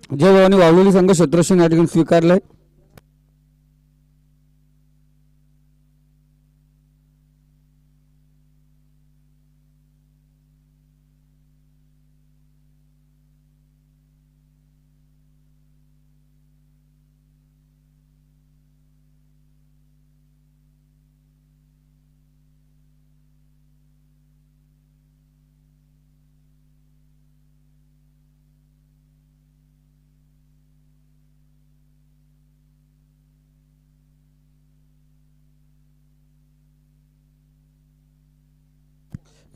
जय भवानी वावलेली संघ क्षेत्ररक्षण या ठिकाणी स्वीकारलंय.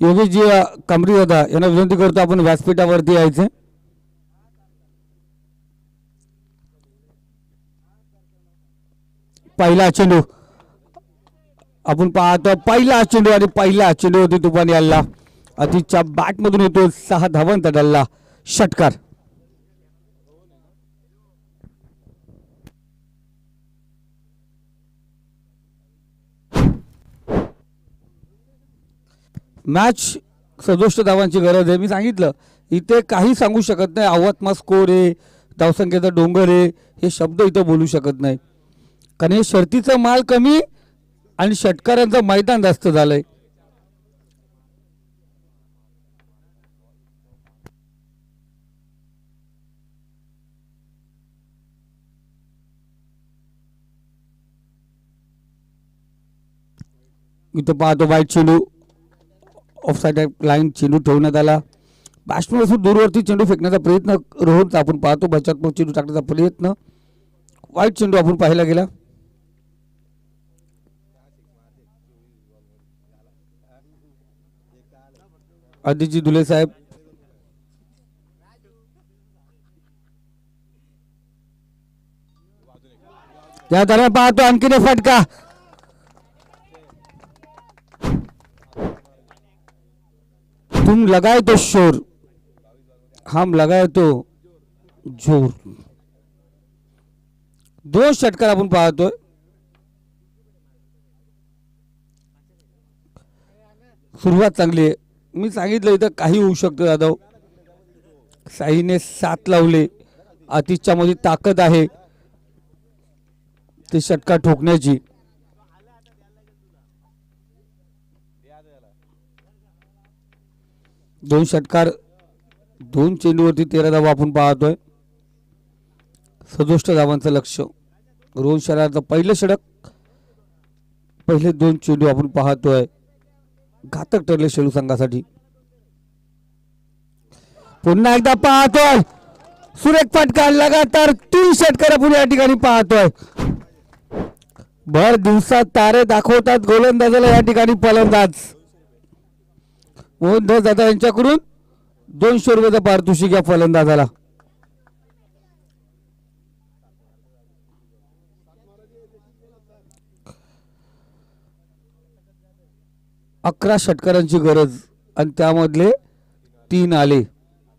योगेशजी कांबरी दादा यांना विनंती करतो आपण व्यासपीठावरती यायचे. पहिला चेंडू आपण पाहतो, पहिला चेंडू आणि पहिला चेंडूवरती तुफान यायला अतिशय बॅट मधून होतो 6 धावांचा डल्ला, षटकार. मॅच 67 धावांची गरज आहे. मी सांगितलं इथे काही सांगू शकत नाही. आव्हात्मा स्कोर आहे, धावसंख्येचा डोंगर आहे, हे शब्द इथं बोलू शकत नाही. कारण हे शर्तीचा माल कमी आणि षटकारांचं मैदान जास्त झालंय. इथं पाहतो वाईट चेंडू, ऑफसाइड लाईन चेंडू ठेवण्यात आला. बॅट्समन दूरवरती चेंडू फेकण्याचा प्रयत्न रोहन आपण पाहतो, बचात्मक चेंडू टाकण्याचा प्रयत्न, वाईट चेंडू आपण पाहायला गेला. आदिजी दुले साहेब या दरम्यान पाहतो आणखीन फटका. तुम लगाए तो शोर, हम लगाए तो जोर. 2 षटकार आपण पाहतोय. सुरुवात चांगली आहे. मी सांगितलं इथं काही होऊ शकतं जाधव. साईने 7 लावले, आतिशच्या मध्ये ताकद आहे ते षटकार ठोकण्याची. दोन षटकार, 2 चेंडूवरती 13 धावा आपण पाहतोय. 67 धावांचं लक्ष. रोहन शरारचं पहिलं षटक, पहिले 2 चेंडू आपण पाहतोय घातक ठरले शेलू संघासाठी. पुन्हा एकदा पाहतोय सुरेख फटका, लगातार 3 षटकार आपण या ठिकाणी पाहतोय. भर दिवसात तारे दाखवतात गोलंदाजाला या ठिकाणी फलंदाज. मोहन दादा यांच्याकडून 200 रुपयाचा पारितोषिक या फलंदाजाला. अकरा षटकारांची गरज आणि त्यामधले 3 आले.